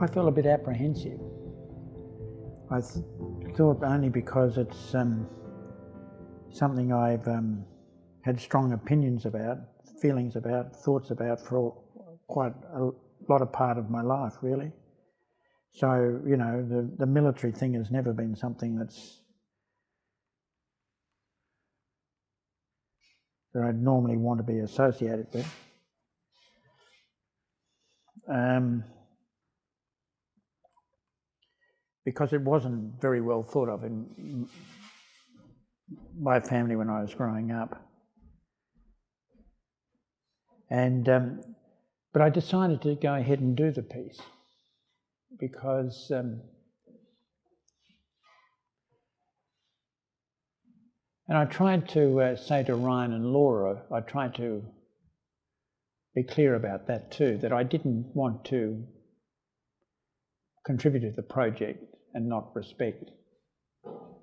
I feel a bit apprehensive. I thought only because it's something I've had strong opinions about, feelings about, thoughts about for quite a lot of part of my life, really. So, you know, the military thing has never been something that I'd normally want to be associated with. Because it wasn't very well thought of in my family when I was growing up. But I decided to go ahead and do the piece because and I tried to say to Ryan and Laura, I tried to be clear about that too, that I didn't want to contribute to the project and not respect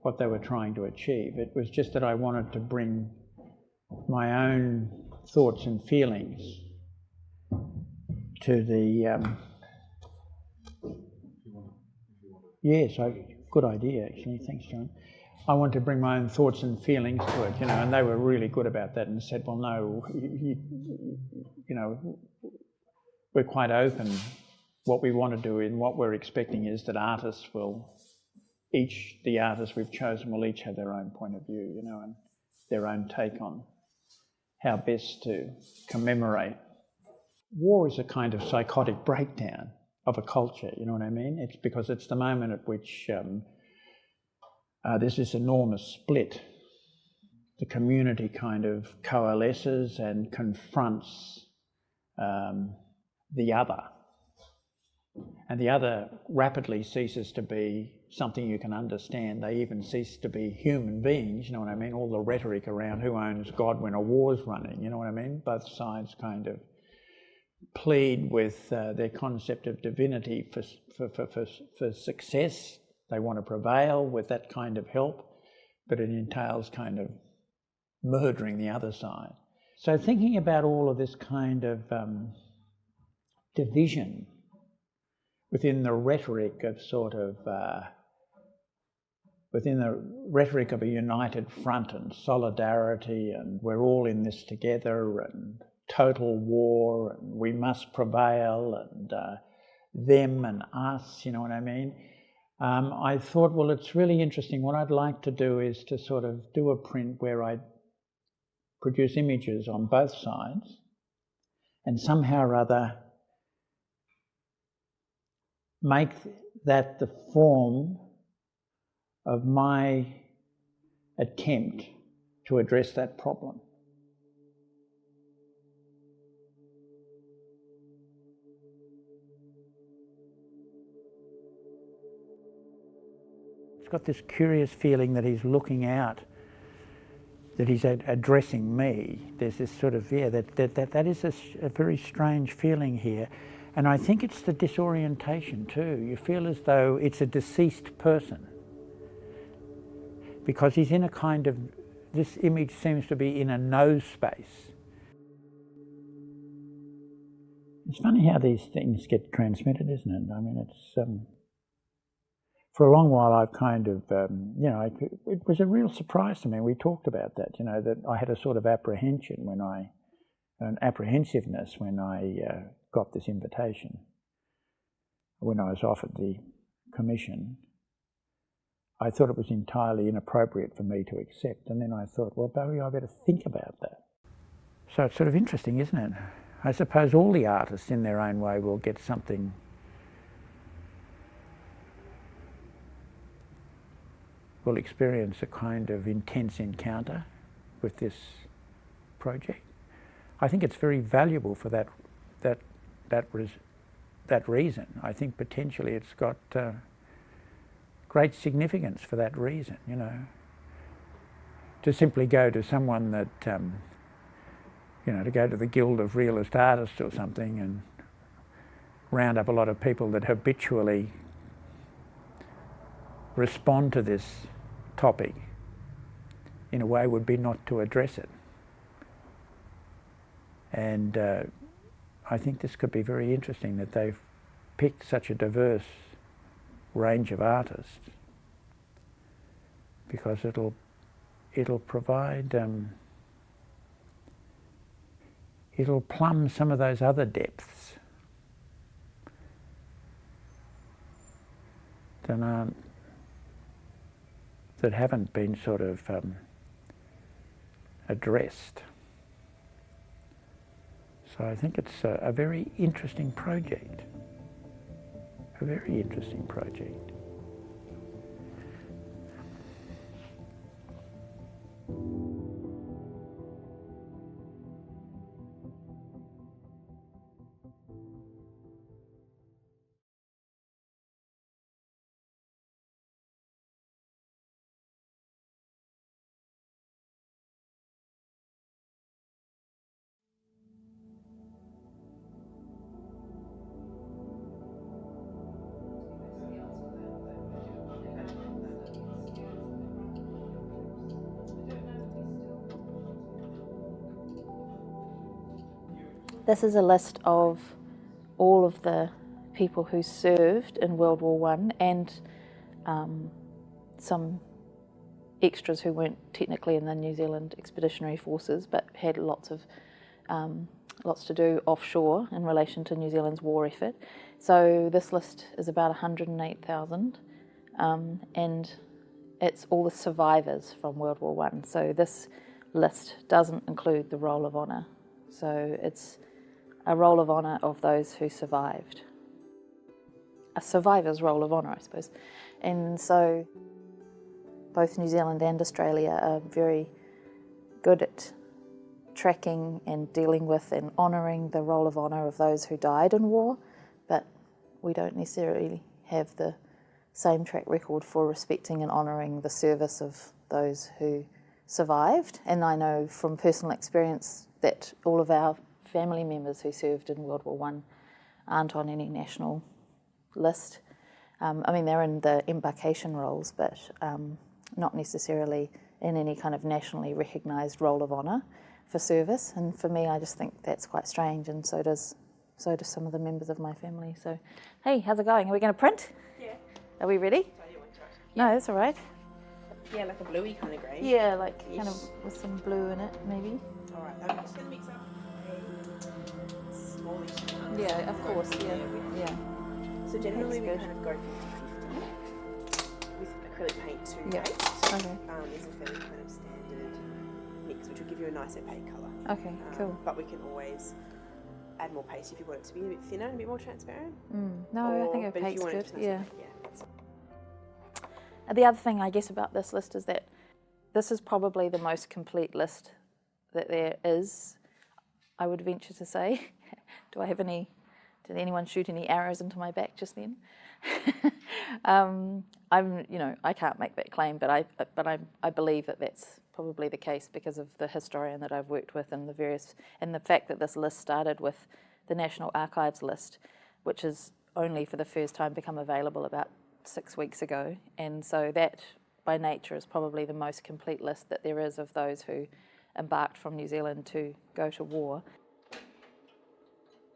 what they were trying to achieve. It was just that I wanted to bring my own thoughts and feelings to the... Yes, good idea actually, thanks John. I want to bring my own thoughts and feelings to it, you know, and they were really good about that and said, well, no, you know, we're quite open. What we want to do and what we're expecting is that artists will, the artists we've chosen will each have their own point of view, you know, and their own take on how best to commemorate. War is a kind of psychotic breakdown of a culture, you know what I mean? It's because it's the moment at which there's this enormous split. The community kind of coalesces and confronts the other. And the other rapidly ceases to be something you can understand. They even cease to be human beings, you know what I mean? All the rhetoric around who owns God when a war's running, you know what I mean? Both sides kind of plead with their concept of divinity for success. They want to prevail with that kind of help, but it entails kind of murdering the other side. So thinking about all of this kind of division within the rhetoric of within the rhetoric of a united front and solidarity and we're all in this together and total war and we must prevail and them and us, you know what I mean? I thought, well, it's really interesting. What I'd like to do is to sort of do a print where I produce images on both sides and somehow or other make that the form of my attempt to address that problem. It's got this curious feeling that he's looking out, that he's addressing me. There's this sort of, yeah, that is a very strange feeling here. And I think it's the disorientation too. You feel as though it's a deceased person because he's in a kind of, this image seems to be in a no space. It's funny how these things get transmitted, isn't it? I mean, it's, for a long while I've kind of, you know, it was a real surprise to me. We talked about that, you know, that I had a sort of apprehension an apprehensiveness when I got this invitation. When I was offered the commission, I thought it was entirely inappropriate for me to accept. And then I thought, well, Barry, I better think about that. So it's sort of interesting, isn't it? I suppose all the artists in their own way will get something will experience a kind of intense encounter with this project. I think it's very valuable for that reason. I think potentially it's got great significance for that reason, you know. To simply go to someone that, you know, to go to the Guild of Realist Artists or something and round up a lot of people that habitually respond to this topic in a way would be not to address it. And I think this could be very interesting that they've picked such a diverse range of artists because it'll provide, it'll plumb some of those other depths that haven't been sort of addressed. So I think it's a very interesting project. A very interesting project. This is a list of all of the people who served in World War I and some extras who weren't technically in the New Zealand Expeditionary Forces but had lots to do offshore in relation to New Zealand's war effort. So this list is about 108,000 and it's all the survivors from World War I. So this list doesn't include the Roll of Honour. So it's a Roll of Honour of those who survived. A survivor's Roll of Honour, I suppose. And so both New Zealand and Australia are very good at tracking and dealing with and honouring the Roll of Honour of those who died in war, but we don't necessarily have the same track record for respecting and honouring the service of those who survived. And I know from personal experience that all of our family members who served in World War I aren't on any national list. I mean, they're in the embarkation rolls, but not necessarily in any kind of nationally recognised Roll of Honour for service. And for me, I just think that's quite strange, and so do some of the members of my family. So, hey, how's it going? Are we going to print? Yeah. Are we ready? No, that's all right. Yeah, like a bluey kind of grey. Yeah, like kind of with some blue in it, maybe. All right, I'm just going to mix up a smallish amount. Yeah, of course, yeah. Yeah. So generally we good. kind of go 50-50 with acrylic paint to Yeah. paste. Okay. Is a fairly kind of standard mix, which will give you a nice opaque colour. Okay, cool. But we can always add more paste if you want it to be a bit thinner and a bit more transparent. No, I think but if opaque's you want good. it to be Yeah. that's The other thing, I guess, about this list is that this is probably the most complete list that there is, I would venture to say. Did anyone shoot any arrows into my back just then? I can't make that claim, but I believe that that's probably the case because of the historian that I've worked with and the fact that this list started with the National Archives list, which has only for the first time become available about 6 weeks ago, and so that by nature is probably the most complete list that there is of those who embarked from New Zealand to go to war.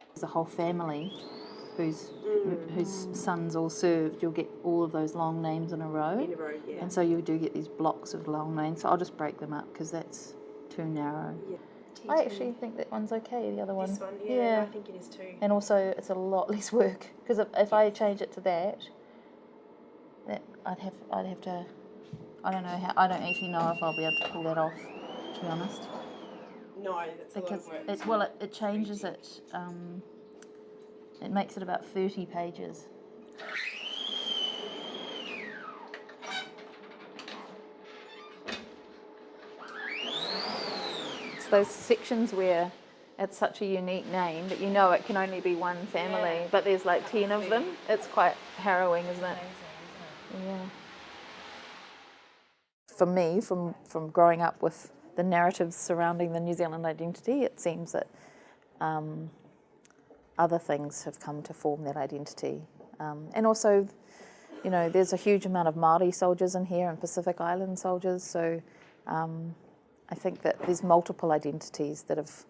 There's a whole family whose sons all served. You'll get all of those long names in a row. in a row, yeah. And so you do get these blocks of long names. So I'll just break them up because that's too narrow. Yeah. I actually think that one's okay, the other one. This one, yeah. I think it is too. And also it's a lot less work because if I change it to that I'd have to, I don't know how, I don't actually know if I'll be able to pull that off, to be honest. No, that's a lot of work. It changes it, it makes it about 30 pages. It's those sections where it's such a unique name that you know it can only be one family, but there's like 10 of them. It's quite harrowing, isn't it? Yeah. For me, from growing up with the narratives surrounding the New Zealand identity, it seems that other things have come to form that identity. And also, there's a huge amount of Māori soldiers in here and Pacific Island soldiers, so I think that there's multiple identities that have,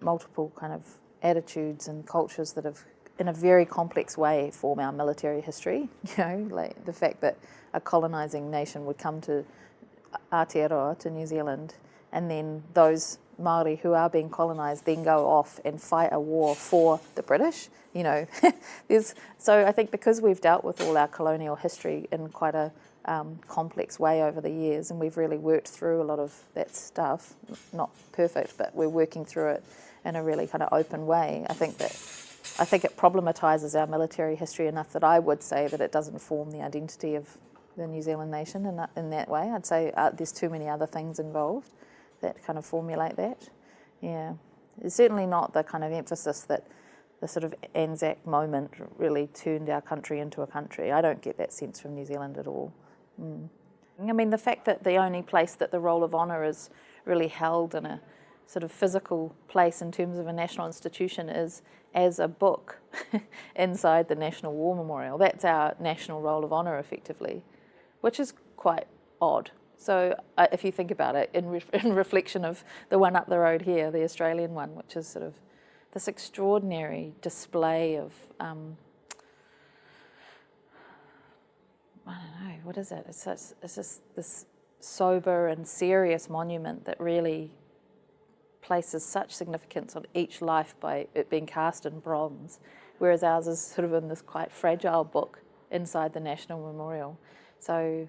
multiple kind of attitudes and cultures that have in a very complex way, form our military history. Like the fact that a colonising nation would come to Aotearoa, to New Zealand, and then those Māori who are being colonised then go off and fight a war for the British. So I think because we've dealt with all our colonial history in quite a complex way over the years, and we've really worked through a lot of that stuff, not perfect, but we're working through it in a really kind of open way. I think it problematises our military history enough that I would say that it doesn't form the identity of the New Zealand nation in that way. I'd say there's too many other things involved that kind of formulate that. Yeah, it's certainly not the kind of emphasis that the sort of Anzac moment really turned our country into a country. I don't get that sense from New Zealand at all. I mean, the fact that the only place that the roll of honour is really held in a sort of physical place in terms of a national institution is as a book inside the National War Memorial. That's our national roll of honour, effectively, which is quite odd. So if you think about it, in reflection of the one up the road here, the Australian one, which is sort of this extraordinary display of, I don't know, what is it? It's just this sober and serious monument that really places such significance on each life by it being cast in bronze, whereas ours is sort of in this quite fragile book inside the National Memorial. So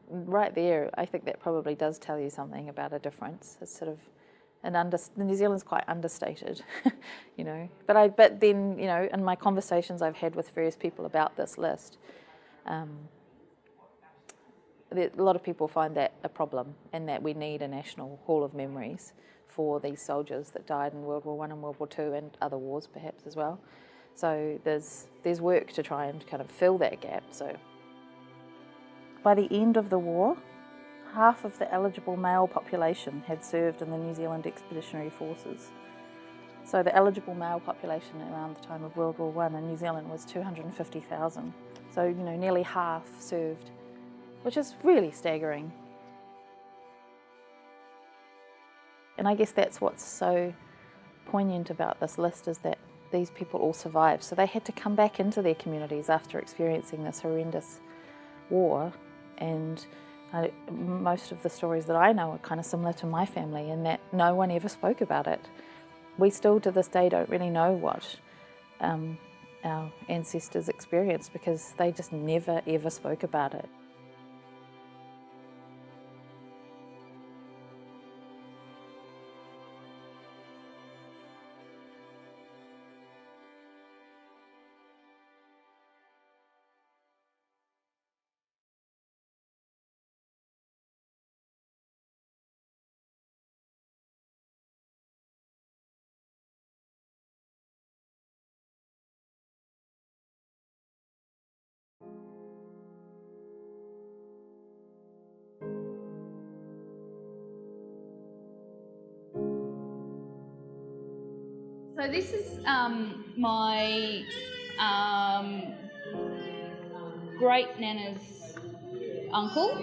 right there, I think that probably does tell you something about a difference. It's sort of New Zealand's quite understated, But then, in my conversations I've had with various people about this list, a lot of people find that a problem, and that we need a national hall of memories for these soldiers that died in World War I and World War II and other wars perhaps as well. So there's work to try and kind of fill that gap. So by the end of the war, half of the eligible male population had served in the New Zealand Expeditionary Forces. So the eligible male population around the time of World War I in New Zealand was 250,000. So, nearly half served, which is really staggering. And I guess that's what's so poignant about this list, is that these people all survived. So they had to come back into their communities after experiencing this horrendous war, and most of the stories that I know are kind of similar to my family, in that no one ever spoke about it. We still to this day don't really know what our ancestors experienced, because they just never ever spoke about it. So this is my great nana's uncle.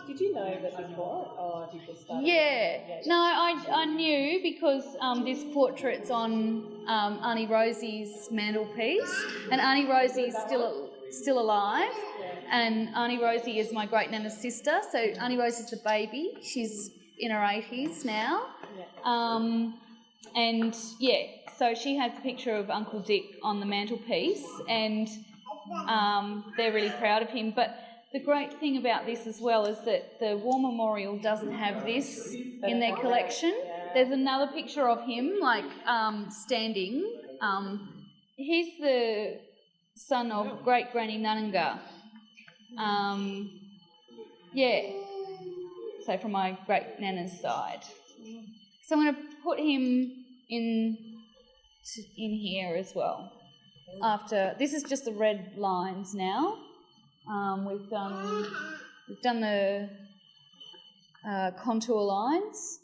Did you know that before, or did you just start? Yeah. No, I knew because this portrait's on Auntie Rosie's mantelpiece, and Auntie Rosie's still alive, and Auntie Rosie is my great nana's sister. So Auntie Rosie's the baby. She's in her 80s now. And yeah, so she has a picture of Uncle Dick on the mantelpiece, and they're really proud of him. But the great thing about this as well is that the War Memorial doesn't have this in their collection. There's another picture of him, standing. He's the son of Great Granny Nanunga. So from my great nana's side. So I'm going to put him in here as well. After this is just the red lines now. We've done the contour lines.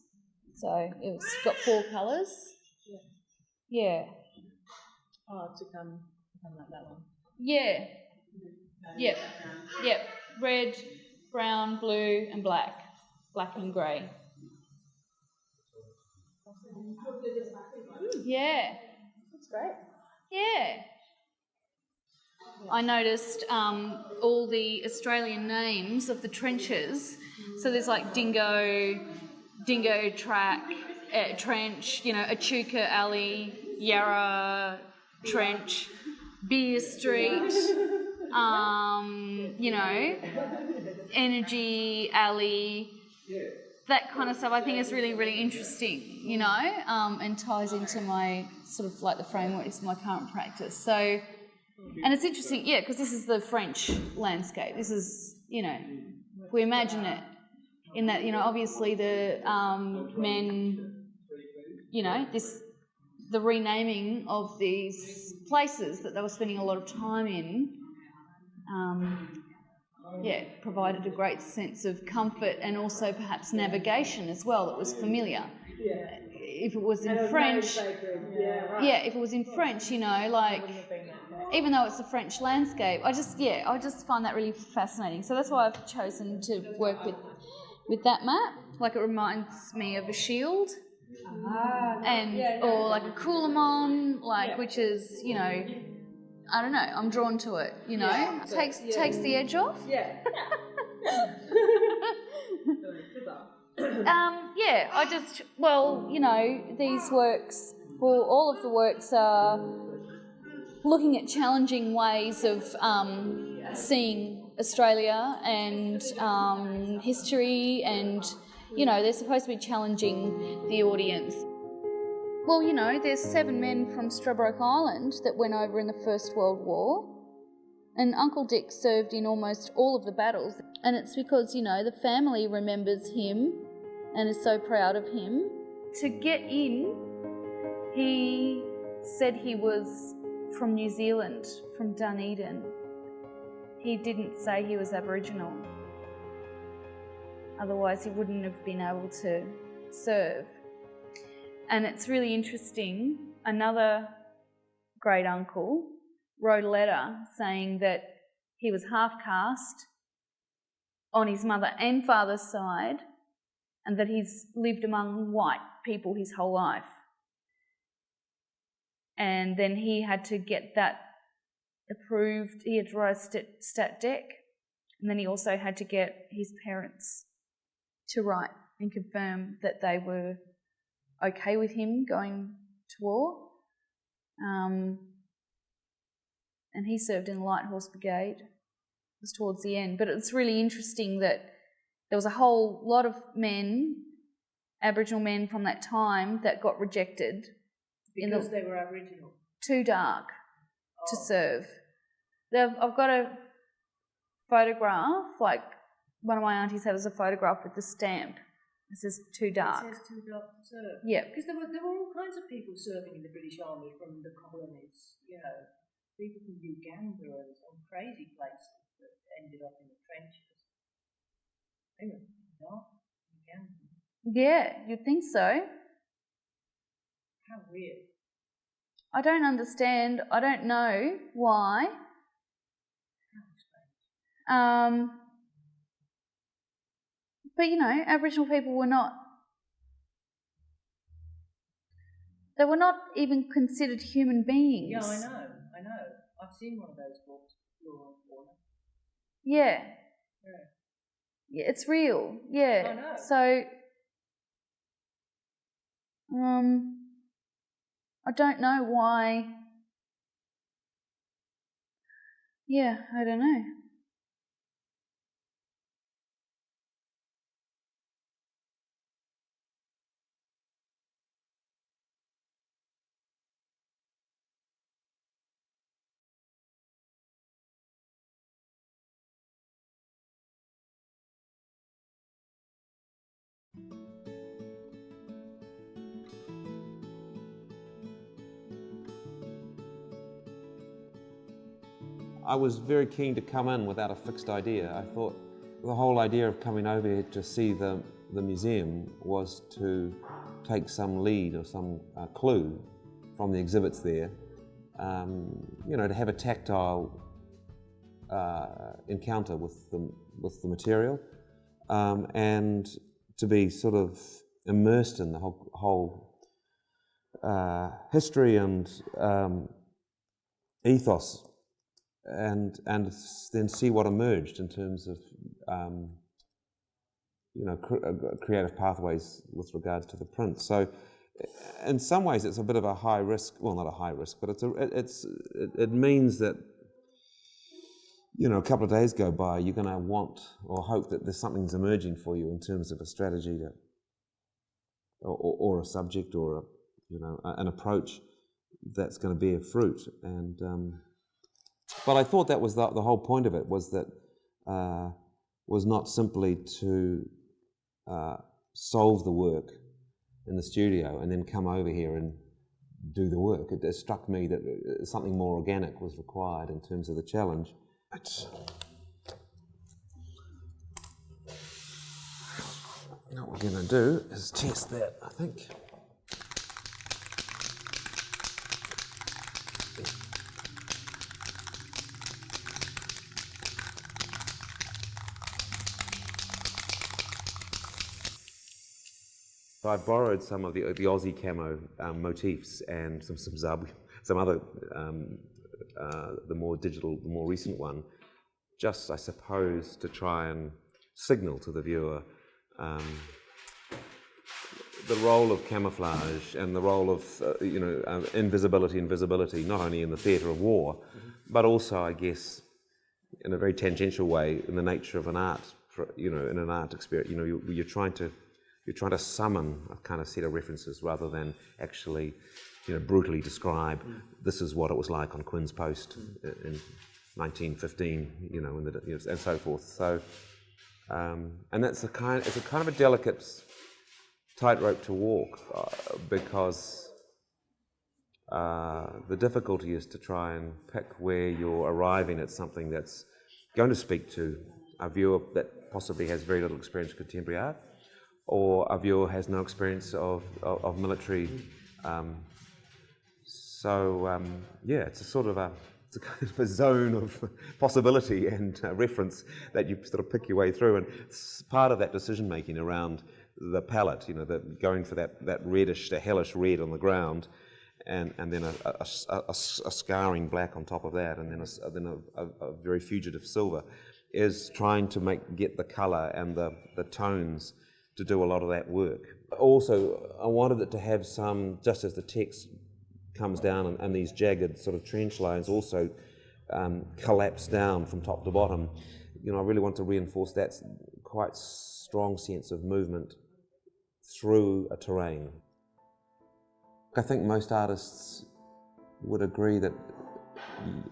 So it's got 4 colours. Yeah. Oh, to come like that one. Yeah. Yep. Red, brown, blue, and black. Black and grey. Yeah. That's great. Yeah. I noticed all the Australian names of the trenches. So there's like Dingo Track, Trench, Echuca Alley, Yarra Trench, Beer Street, Energy Alley, that kind of stuff. I think is really, really interesting, and ties into my sort of like the framework of my current practice. So, and it's interesting, because this is the French landscape. This is, if we imagine it in that, obviously the men, the renaming of these places that they were spending a lot of time in, provided a great sense of comfort and also perhaps navigation as well that was familiar. If it was in French, if it was in French, even though it's a French landscape, I just find that really fascinating. So that's why I've chosen to work with that map. Like, it reminds me of a shield, or like a Coolamon, which is, I don't know, I'm drawn to it, takes the edge off. These works, all of the works are looking at challenging ways of seeing Australia and history, and, they're supposed to be challenging the audience. Well, there's 7 men from Stradbroke Island that went over in the First World War, and Uncle Dick served in almost all of the battles, and it's because, the family remembers him and is so proud of him. To get in, he said he was from New Zealand, from Dunedin. He didn't say he was Aboriginal. Otherwise, he wouldn't have been able to serve. And it's really interesting. Another great uncle wrote a letter saying that he was half caste on his mother and father's side, and that he's lived among white people his whole life. And then he had to get that approved. He had to write a stat dec, and then he also had to get his parents to write and confirm that they were okay with him going to war. And he served in the Light Horse Brigade. It was towards the end. But it's really interesting that there was a whole lot of men, Aboriginal men from that time, that got rejected. Because they were Aboriginal? Too dark to serve. I've got a photograph, like one of my aunties had as a photograph with the stamp. It says too dark. It says too dark to serve. Yeah. Because there were all kinds of people serving in the British Army from the colonies, people from Uganda and some crazy places that ended up in the trenches. They were dark, Uganda. Yeah, you'd think so. How weird. I don't understand. I don't know why. But, Aboriginal people were not... They were not even considered human beings. Yeah, I know. I've seen one of those books, Flora and Fauna. Yeah. Yeah, it's real. Yeah. I know. So, I don't know why. Yeah, I don't know. I was very keen to come in without a fixed idea. I thought the whole idea of coming over here to see the museum was to take some lead or some clue from the exhibits there, to have a tactile encounter with the material, and to be sort of immersed in the whole history and ethos, and then see what emerged in terms of creative pathways with regards to the print. So in some ways it's a bit of a high risk, well, not a high risk, but it means that a couple of days go by, you're going to want or hope that there's something's emerging for you in terms of a strategy or a subject or an approach that's going to bear fruit. And but I thought that was the whole point of it, was that was not simply to solve the work in the studio and then come over here and do the work. It struck me that something more organic was required in terms of the challenge. What we're going to do is test that, I think. So I borrowed some of the Aussie camo motifs and some other, the more digital, the more recent one, just I suppose to try and signal to the viewer the role of camouflage and the role of invisibility and visibility, not only in the theatre of war, but also, I guess, in a very tangential way, in the nature of an art, in an art experience. You're trying to summon a kind of set of references rather than actually, brutally describe this is what it was like on Quinn's Post in 1915, and so forth. So, and it's a kind of a delicate tightrope to walk, because the difficulty is to try and pick where you're arriving at something that's going to speak to a viewer that possibly has very little experience with contemporary art, or a viewer has no experience of military. It's a kind of a zone of possibility and reference that you sort of pick your way through, and it's part of that decision making around the palette. Going for that reddish, the hellish red on the ground, and then a scarring black on top of that, and then a very fugitive silver, is trying to get the colour and the tones to do a lot of that work. Also, I wanted it to have some, just as the text comes down and these jagged sort of trench lines also collapse down from top to bottom. I really want to reinforce that quite strong sense of movement through a terrain. I think most artists would agree that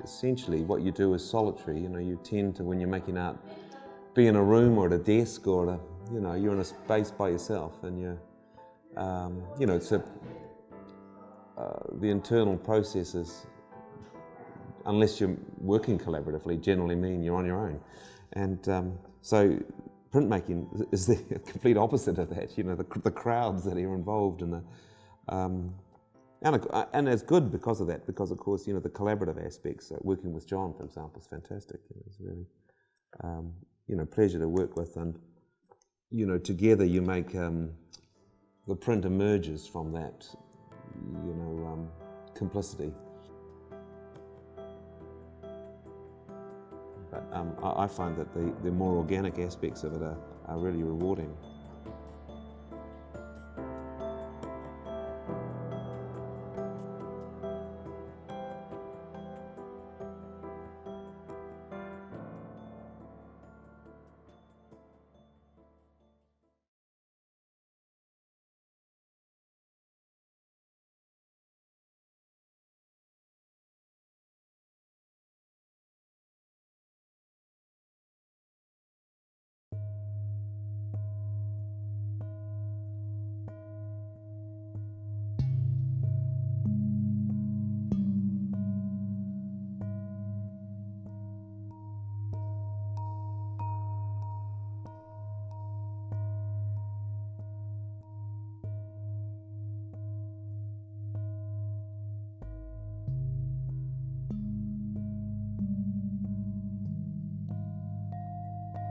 essentially what you do is solitary. You tend to, when you're making art, be in a room or at a desk or you're in a space by yourself, and it's the internal processes, unless you're working collaboratively, generally mean you're on your own. And so printmaking is the complete opposite of that. The crowds that are involved in and it's good because of that, because of course, the collaborative aspects, working with John, for example, is fantastic. It's really, pleasure to work with, and, together you make, the print emerges from that, complicity. But I find that the more organic aspects of it are really rewarding.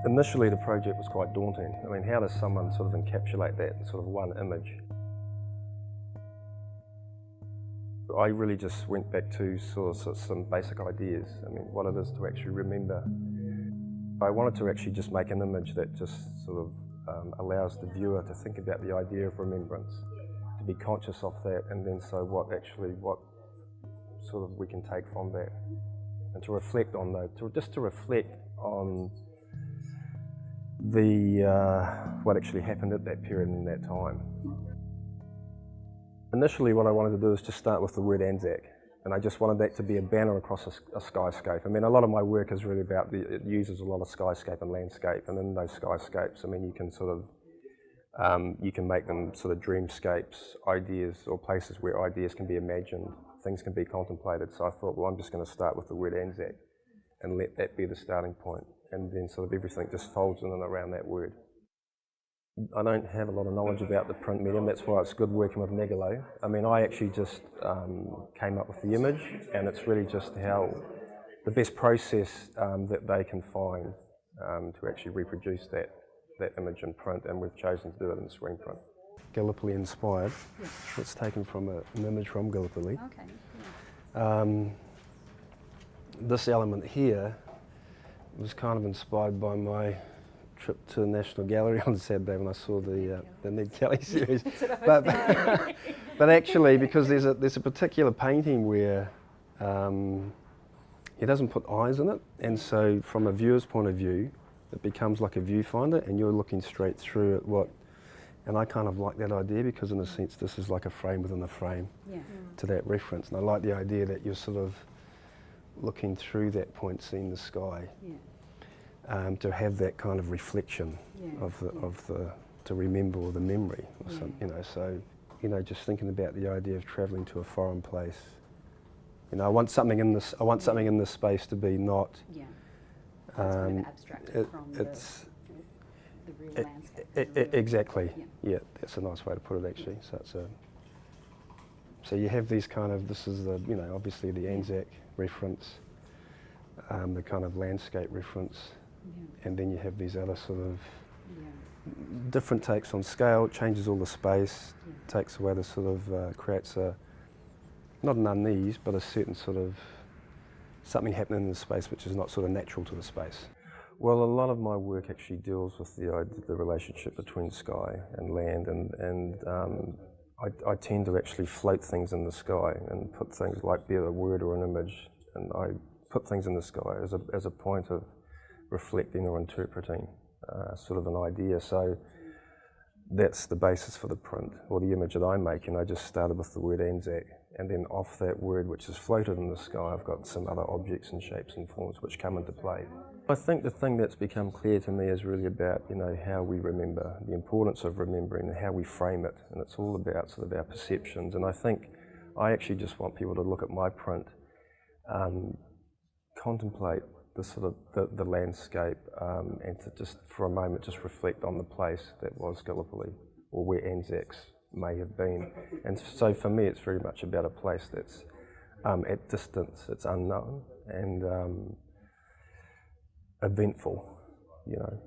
Initially, the project was quite daunting. I mean, how does someone sort of encapsulate that in sort of one image? I really just went back to sort of some basic ideas. I mean, what it is to actually remember. I wanted to actually just make an image that just sort of allows the viewer to think about the idea of remembrance, to be conscious of that, and then so what sort of we can take from that, and to reflect on that, to reflect on the what actually happened at that period and that time. Initially, what I wanted to do is just start with the word Anzac, and I just wanted that to be a banner across a skyscape. I mean, a lot of my work is really about it uses a lot of skyscape and landscape, and in those skyscapes, I mean, you can sort of you can make them sort of dreamscapes, ideas, or places where ideas can be imagined, things can be contemplated. So I thought, well, I'm just going to start with the word Anzac and let that be the starting point, and then sort of everything just folds in and around that word. I don't have a lot of knowledge about the print medium, that's why it's good working with Megalo. I mean, I actually just came up with the image, and it's really just how the best process that they can find to actually reproduce that image in print, and we've chosen to do it in screen print. Gallipoli inspired. Yes. It's taken from an image from Gallipoli. Okay. Yeah. This element here was kind of inspired by my trip to the National Gallery on Saturday when I saw the Ned Kelly series. but actually, because there's a particular painting where he doesn't put eyes in it, and so from a viewer's point of view, it becomes like a viewfinder, and you're looking straight through at what. And I kind of like that idea because, in a sense, this is like a frame within a frame to that reference. And I like the idea that you're sort of looking through that point, seeing the sky. Yeah. To have that kind of reflection of the to remember, or the memory or something, you know. So, you know, just thinking about the idea of travelling to a foreign place. You know, I want something in this. I want something in this space to be not. Yeah. Kind of abstracted from the real landscape. Exactly. Yeah, that's a nice way to put it, actually. So it's so you have these kind of. This is the, you know, obviously the Anzac reference, the kind of landscape reference. Yeah. And then you have these other sort of different takes on scale. It changes all the space, takes away the sort of, creates a, not an unease, but a certain sort of something happening in the space which is not sort of natural to the space. Well, a lot of my work actually deals with the relationship between sky and land, and I tend to actually float things in the sky and put things like, be it a word or an image, and I put things in the sky as a point of reflecting or interpreting sort of an idea. So that's the basis for the print, or the image that I'm making. I just started with the word Anzac, and then off that word, which is floated in the sky, I've got some other objects and shapes and forms which come into play. I think the thing that's become clear to me is really about, you know, how we remember, the importance of remembering, and how we frame it, and it's all about sort of our perceptions. And I think I actually just want people to look at my print, contemplate the sort of the landscape, and to just for a moment just reflect on the place that was Gallipoli, or where Anzacs may have been. And so for me, it's very much about a place that's at distance, it's unknown and eventful, you know.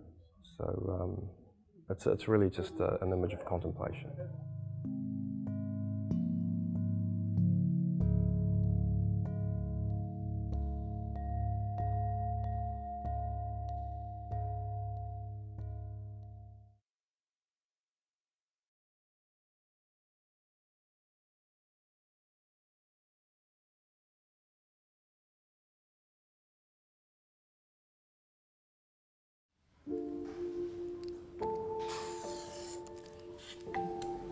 So it's really just an image of contemplation.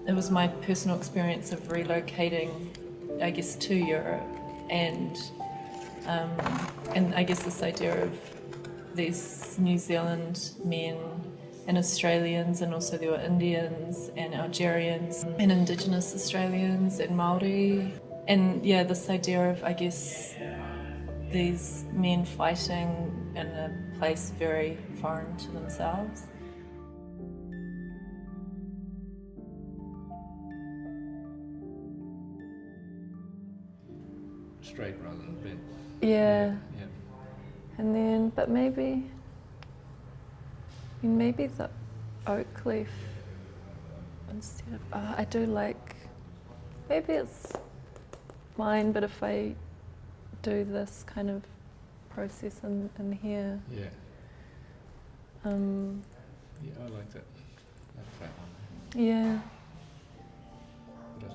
It was my personal experience of relocating, I guess, to Europe, and I guess this idea of these New Zealand men and Australians, and also there were Indians and Algerians and Indigenous Australians and Māori, and yeah, this idea of, I guess, these men fighting in a place very foreign to themselves. Straight rather than bent. Yeah. And then, but maybe the oak leaf instead of, I do like, maybe it's fine, but if I do this kind of process in here. Yeah. Yeah, I like that. That fat one. Yeah. What do you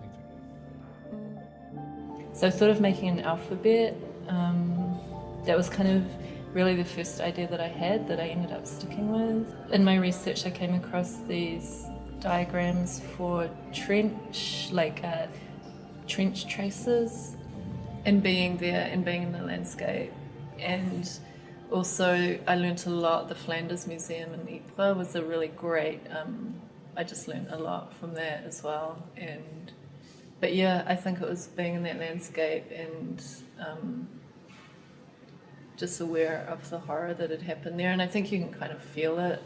think? So sort of making an alphabet, that was kind of really the first idea that I had that I ended up sticking with. In my research I came across these diagrams for trench traces, and being there and being in the landscape. And also I learnt a lot. The Flanders Museum in Ypres was a really great, I just learnt a lot from that as well. But yeah, I think it was being in that landscape and just aware of the horror that had happened there, and I think you can kind of feel it.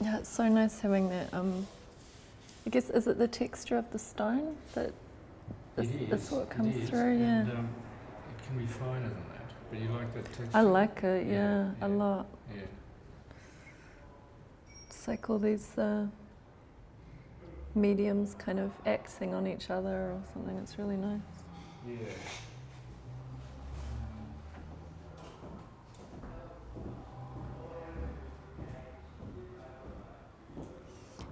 Yeah, it's so nice having that, I guess, is it the texture of the stone that is what comes through? Yeah. And, it can be finer than that, but you like that texture? I like it, yeah, a lot. Yeah. It's like all these mediums kind of acting on each other or something. It's really nice. Yeah.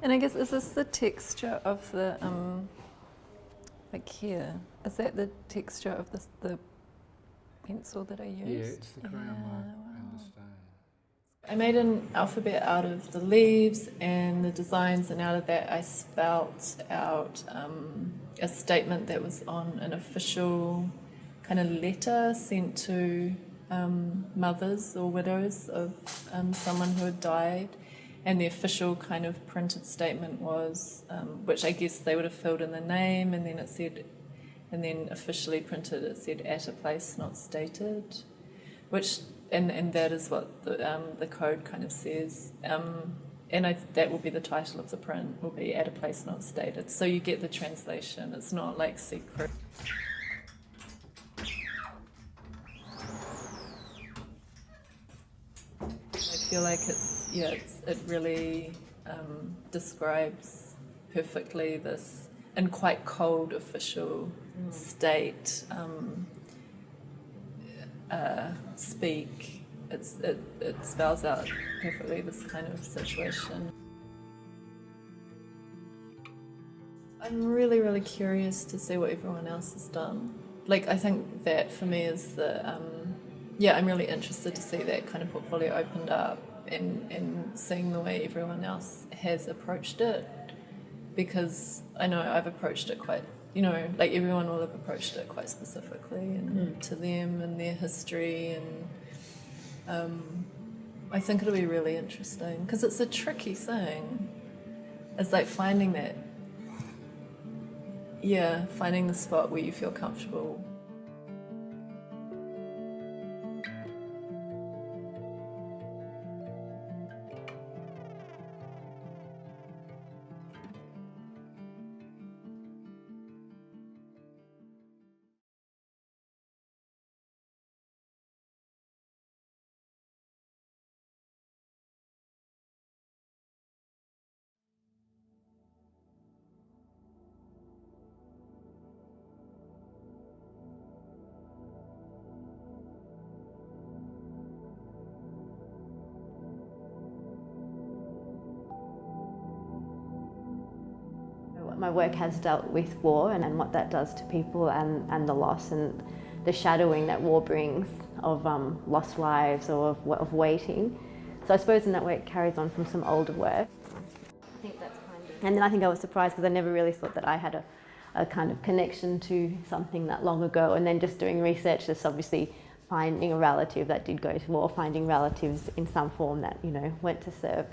And I guess, is this the texture of the, like here, is that the texture of the pencil that I used? Yeah, it's the crayon mark and the stone. I made an alphabet out of the leaves and the designs, and out of that I spelt out a statement that was on an official kind of letter sent to mothers or widows of someone who had died. And the official kind of printed statement was, which I guess they would have filled in the name, and then it said, and then officially printed it said "at a place not stated," which and that is what the code kind of says. And that will be the title of the print, will be "at a place not stated." So you get the translation. It's not like secret. I feel like it really describes perfectly this in quite cold official state speak. It spells out perfectly this kind of situation. I'm really, really curious to see what everyone else has done. Like, I think that for me is the I'm really interested to see that kind of portfolio opened up and seeing the way everyone else has approached it, because I know I've approached it quite, like everyone will have approached it quite specifically and to them and their history, and I think it'll be really interesting because it's a tricky thing. It's like finding the spot where you feel comfortable. My work has dealt with war and what that does to people and the loss and the shadowing that war brings of lost lives or of waiting. So I suppose in that way it carries on from some older work. I think that's kind of... And then I think I was surprised because I never really thought that I had a kind of connection to something that long ago, and then just doing research, just obviously finding a relative that did go to war, finding relatives in some form that, went to serve.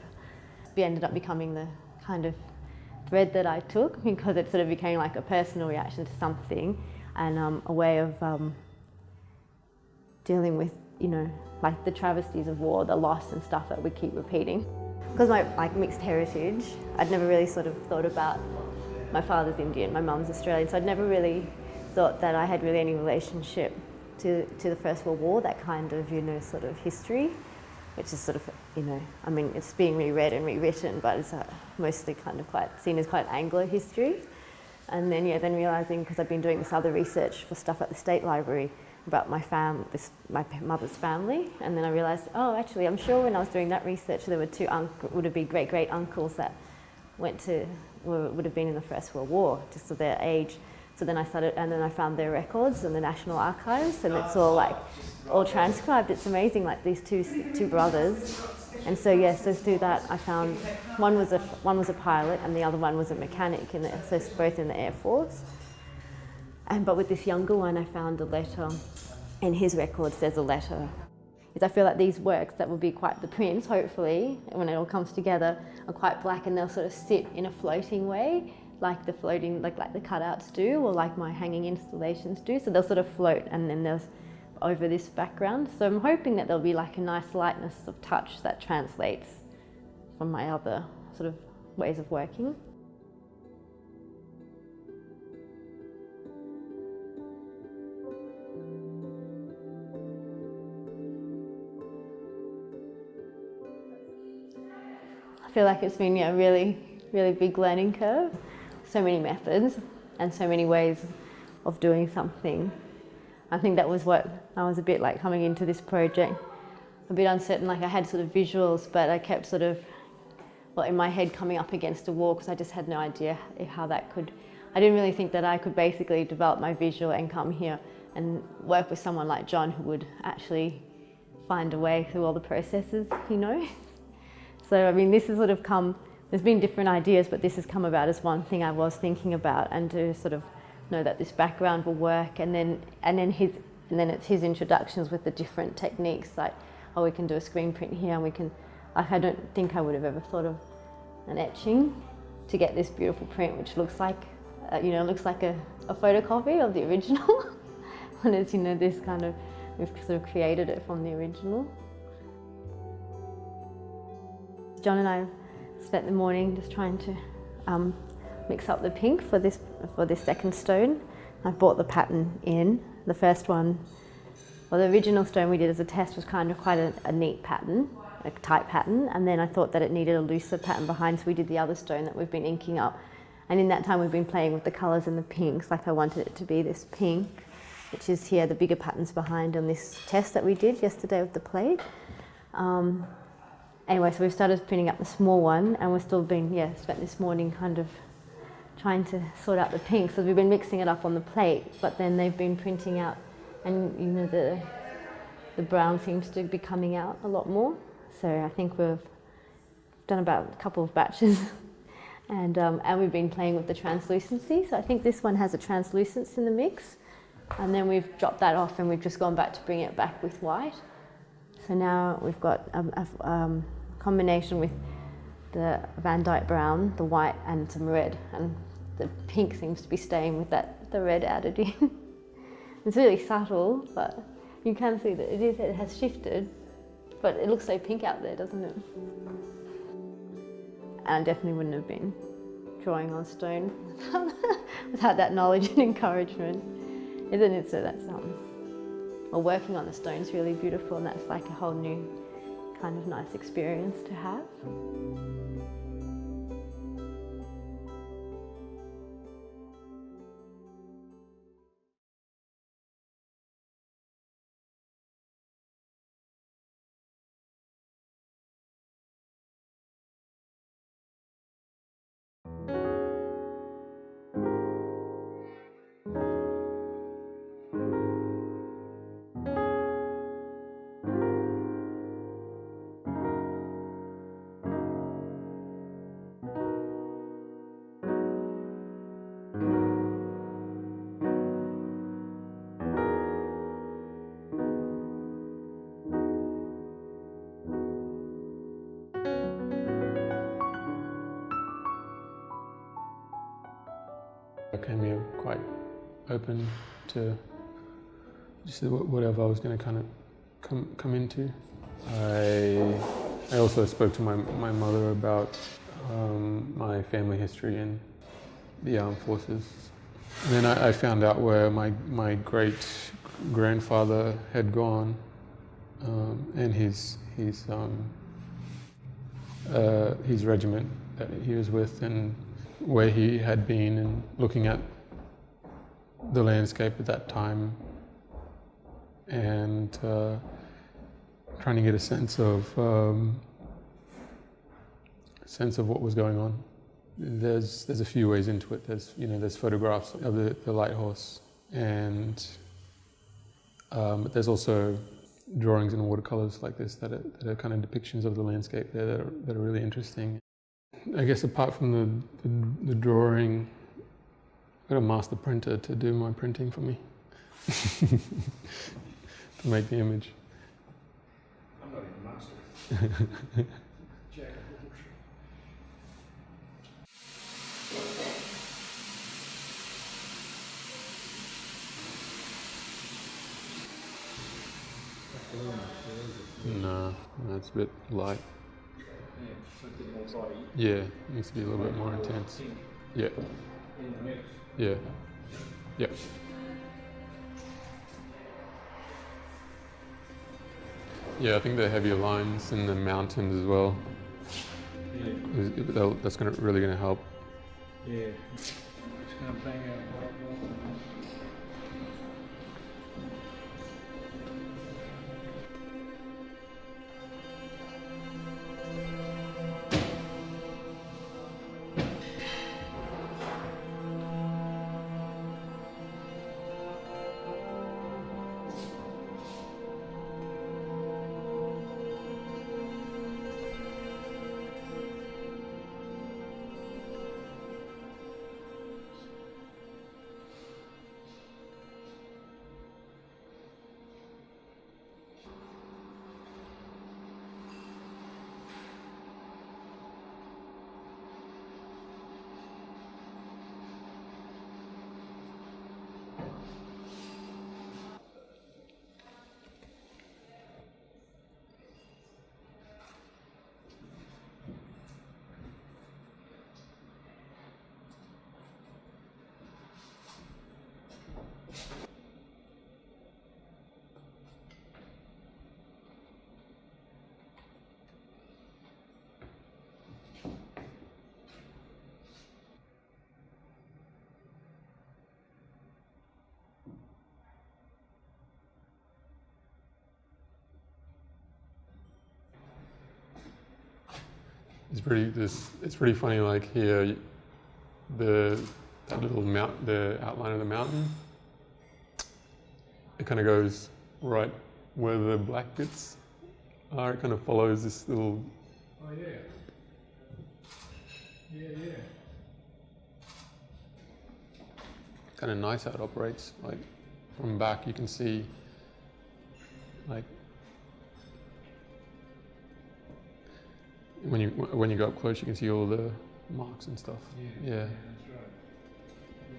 It ended up becoming the kind of thread that I took, because it sort of became like a personal reaction to something and a way of dealing with, like the travesties of war, the loss and stuff that we keep repeating. Because my mixed heritage, I'd never really sort of thought about, my father's Indian, my mum's Australian, so I'd never really thought that I had really any relationship to the First World War, that kind of, sort of history, which is sort of, I mean, it's being reread and rewritten, but it's mostly kind of seen as quite Anglo history. And then, then realising, because I've been doing this other research for stuff at the State Library about my mother's family, and then I realised, oh, actually, I'm sure when I was doing that research, there were would have been great uncles that would have been in the First World War, just of their age. So then I started, and then I found their records in the National Archives, and it's all transcribed. It's amazing, these two brothers. And so so through that I found one was a pilot and the other one was a mechanic, so both in the Air Force. But with this younger one, I found a letter. In his records, there's a letter. I feel like these works that will be quite the prints, hopefully, when it all comes together, are quite black, and they'll sort of sit in a floating way, like the cutouts do, or like my hanging installations do. So they'll sort of float, and then there's over this background. So I'm hoping that there'll be a nice lightness of touch that translates from my other sort of ways of working. I feel like it's been a really big learning curve. So many methods and so many ways of doing something. I think that was what I was a bit coming into this project, a bit uncertain. I had sort of visuals, but I kept sort of, in my head coming up against a wall, because I just had no idea how that could. I didn't really think that I could basically develop my visual and come here and work with someone like John, who would actually find a way through all the processes, So I mean, this has sort of come. There's been different ideas, but this has come about as one thing I was thinking about, and to sort of know that this background will work, and then it's his introductions with the different techniques, we can do a screen print here, and we can. I don't think I would have ever thought of an etching to get this beautiful print, which looks like, a photocopy of the original. And it's this kind of, we've sort of created it from the original. John and I spent the morning just trying to mix up the pink for this second stone. I brought the pattern in. The first one, the original stone we did as a test was kind of quite a neat pattern, a tight pattern, and then I thought that it needed a looser pattern behind, so we did the other stone that we've been inking up. And in that time we've been playing with the colours and the pinks, I wanted it to be this pink, which is here, the bigger patterns behind on this test that we did yesterday with the plate. Anyway, so we've started printing up the small one, and we've still been, spent this morning kind of trying to sort out the pinks. So we've been mixing it up on the plate, but then they've been printing out, and the brown seems to be coming out a lot more. So I think we've done about a couple of batches, and we've been playing with the translucency. So I think this one has a translucence in the mix, and then we've dropped that off, and we've just gone back to bring it back with white. So now we've got a combination with the Van Dyke brown, the white, and some red, and the pink seems to be staying with the red added in. It's really subtle, but you can see that it has shifted, but it looks so pink out there, doesn't it? And I definitely wouldn't have been drawing on stone without that knowledge and encouragement, isn't it? So that's working on the stone's really beautiful, and that's a whole new kind of nice experience to have. I came here quite open to just whatever I was going to kind of come into. I I also spoke to my mother about my family history in the armed forces. And then I found out where my great-grandfather had gone, and his regiment that he was with, and where he had been, and looking at the landscape at that time, and trying to get a sense of what was going on. There's a few ways into it. There's photographs of the lighthorse, and but there's also drawings in watercolors like this that are kind of depictions of the landscape there that are really interesting. I guess apart from the drawing, I got a master printer to do my printing for me to make the image. I'm not even master. Jack of the bush. No, that's a bit light. Yeah, so a bit more body. Yeah, it needs to be a little bit more intense. Pink Yeah, in the mix. yeah, yeah. Yeah, I think the heavier lines in the mountains as well. Yeah. That's really going to help. Yeah. Just gonna bang out a lot more. It's pretty funny. Like here, the outline of the mountain. It kind of goes right where the black bits are. It kind of follows this little. Oh yeah. Yeah, yeah. Kind of nice how it operates. Like from back, you can see. Like when you go up close, you can see all the marks and stuff. Yeah. Yeah. That's right. Yeah.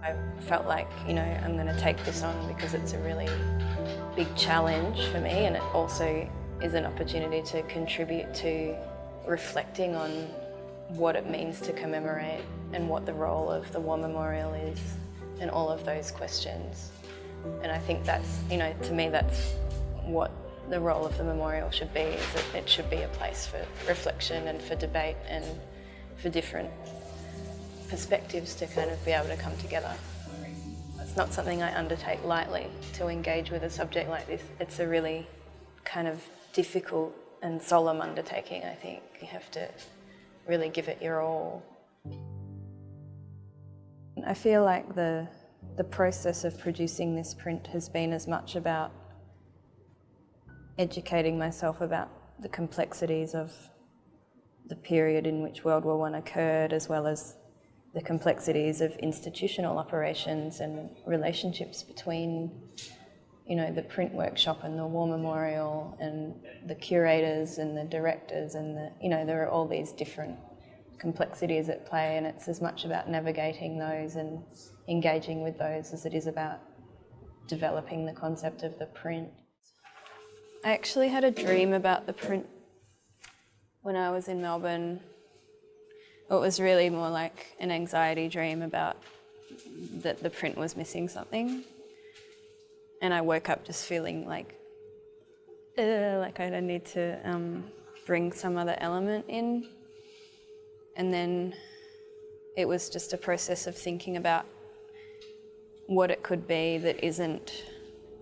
I felt like, I'm going to take this on because it's a really big challenge for me, and it also is an opportunity to contribute to reflecting on what it means to commemorate and what the role of the War Memorial is and all of those questions. And I think that's, you know, to me that's what the role of the memorial should be, is that it should be a place for reflection and for debate and for different perspectives to kind of be able to come together. It's not something I undertake lightly to engage with a subject like this. It's a really kind of difficult and solemn undertaking, I think. You have to really give it your all. I feel like the process of producing this print has been as much about educating myself about the complexities of the period in which World War I occurred, as well as the complexities of institutional operations and relationships between, you know, the print workshop and the war memorial and the curators and the directors and the, you know, there are all these different complexities at play, and it's as much about navigating those and engaging with those as it is about developing the concept of the print. I actually had a dream about the print when I was in Melbourne. It was really more like an anxiety dream about that the print was missing something. And I woke up just feeling like I need to bring some other element in. And then it was just a process of thinking about what it could be that isn't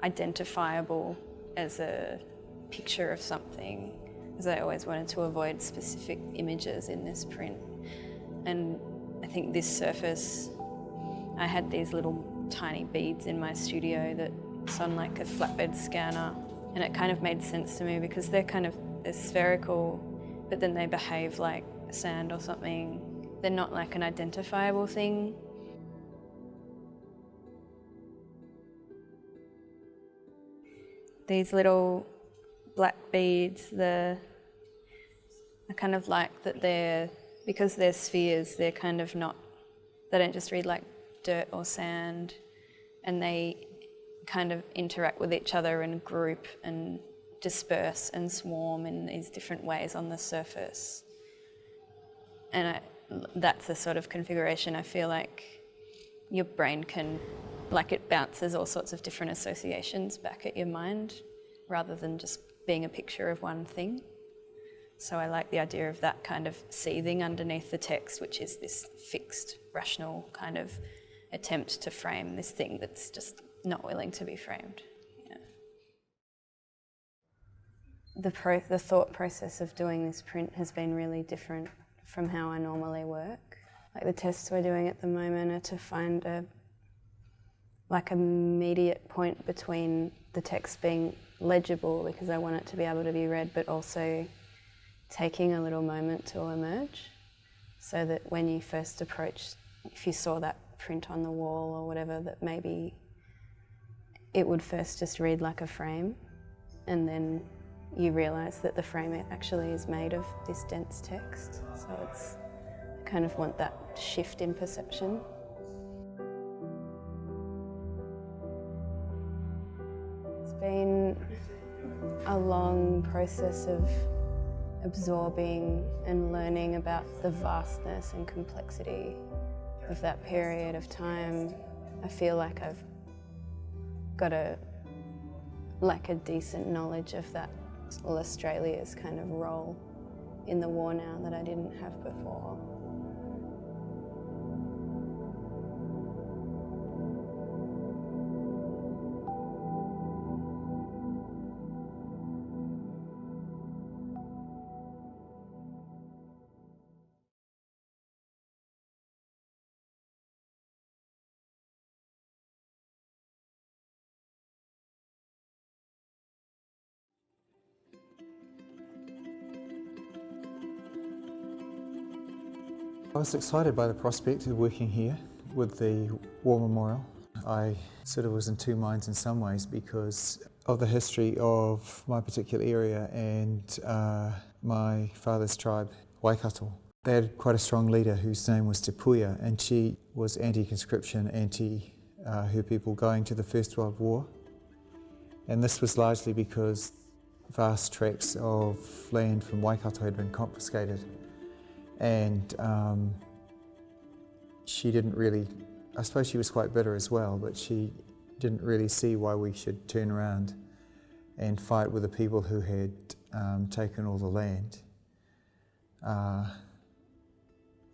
identifiable as a picture of something, because I always wanted to avoid specific images in this print. And I think this surface, I had these little tiny beads in my studio that's on like a flatbed scanner, and it kind of made sense to me because they're spherical, but then they behave like sand or something. They're not like an identifiable thing. These little black beads, I kind of like that because they're spheres, they're kind of not, they don't just read like dirt or sand, and they kind of interact with each other and group and disperse and swarm in these different ways on the surface. And that's the sort of configuration I feel like your brain can, like it bounces all sorts of different associations back at your mind rather than just being a picture of one thing. So I like the idea of that kind of seething underneath the text, which is this fixed, rational kind of attempt to frame this thing that's just not willing to be framed. Yeah. The thought process of doing this print has been really different from how I normally work. Like the tests we're doing at the moment are to find a immediate point between the text being legible, because I want it to be able to be read, but also taking a little moment to emerge, so that when you first approach, if you saw that print on the wall or whatever, that maybe it would first just read like a frame, and then you realise that the frame actually is made of this dense text. So I kind of want that shift in perception. It's been a long process of absorbing and learning about the vastness and complexity of that period of time. I feel like I've got a decent knowledge of that, Australia's kind of role in the war now that I didn't have before. I was excited by the prospect of working here with the War Memorial. I sort of was in two minds in some ways because of the history of my particular area and my father's tribe, Waikato. They had quite a strong leader whose name was Te Puia, and she was anti-conscription, anti her people going to the First World War. And this was largely because vast tracts of land from Waikato had been confiscated. And she didn't really I suppose she was quite bitter as well, but she didn't really see why we should turn around and fight with the people who had taken all the land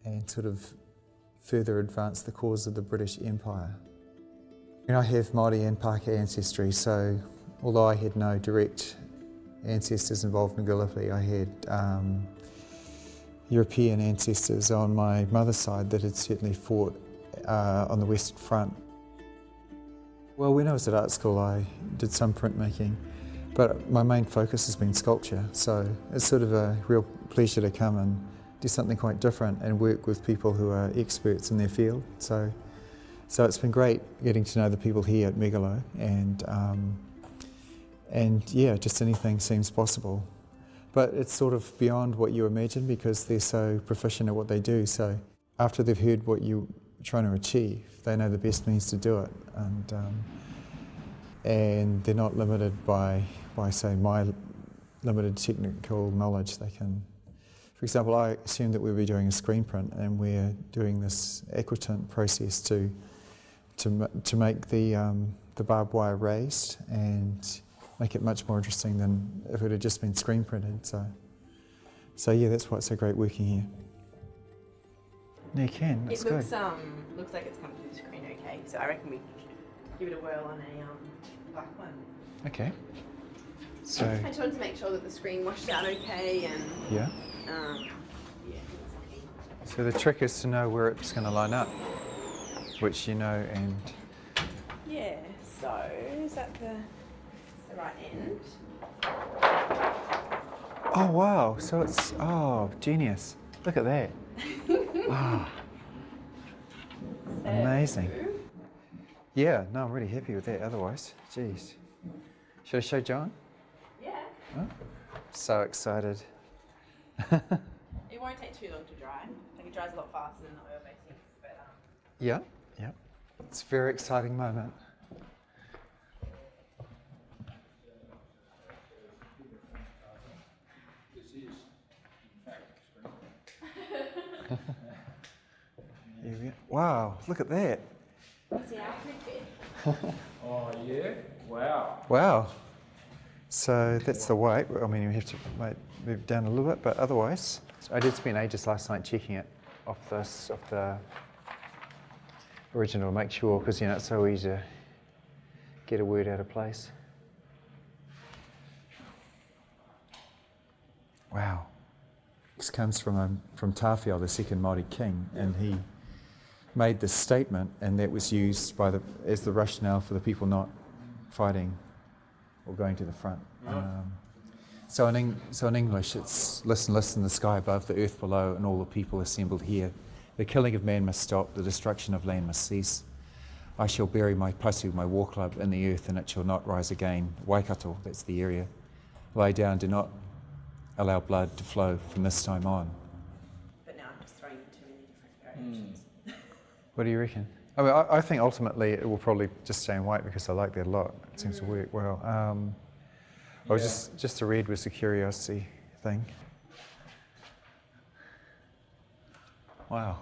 and sort of further advance the cause of the British Empire. And I have Māori and Pākehā ancestry, so although I had no direct ancestors involved in Gallipoli, I had European ancestors on my mother's side that had certainly fought on the Western Front. Well, when I was at art school, I did some printmaking, but my main focus has been sculpture, so it's sort of a real pleasure to come and do something quite different and work with people who are experts in their field. So it's been great getting to know the people here at Megalo, and yeah, just anything seems possible. But it's sort of beyond what you imagine because they're so proficient at what they do. So after they've heard what you're trying to achieve, they know the best means to do it, and they're not limited by say my limited technical knowledge. They can, for example, I assumed that we'd be doing a screen print, and we're doing this aquatint process to make the barbed wire raised and make it much more interesting than if it had just been screen printed. So yeah, that's why it's so great working here. Yeah, you can. That's good. Looks like it's come through the screen okay. So I reckon we give it a whirl on a black one. Okay. So I just wanted to make sure that the screen washed out okay and yeah. Yeah. So the trick is to know where it's going to line up, which you know, and yeah. So is that the right end? oh wow! So it's genius! Look at that! Oh, amazing! Yeah, no, I'm really happy with that. Otherwise, geez, should I show John? Yeah. Oh, so excited! It won't take too long to dry. Like it dries a lot faster than the oil basing, but Yeah, yeah. It's a very exciting moment. Wow, look at that. See how pretty. Oh yeah, wow. Wow. So that's the weight. I mean, you have to move down a little bit, but otherwise, I did spend ages last night checking it off the original to make sure, because you know it's so easy to get a word out of place. Wow. This comes from Tawhia, the second Māori king, and he made this statement, and that was used as the rationale for the people not fighting or going to the front. So in English, it's listen, listen, the sky above, the earth below, and all the people assembled here. The killing of man must stop, the destruction of land must cease. I shall bury my pasu, my war club, in the earth, and it shall not rise again. Waikato, that's the area. Lie down, do not allow blood to flow from this time on. But now I'm just throwing too many different variations. What do you reckon? I mean, I think ultimately it will probably just stay in white because I like that a lot. It seems to work well. I was just the red was the curiosity thing. Wow.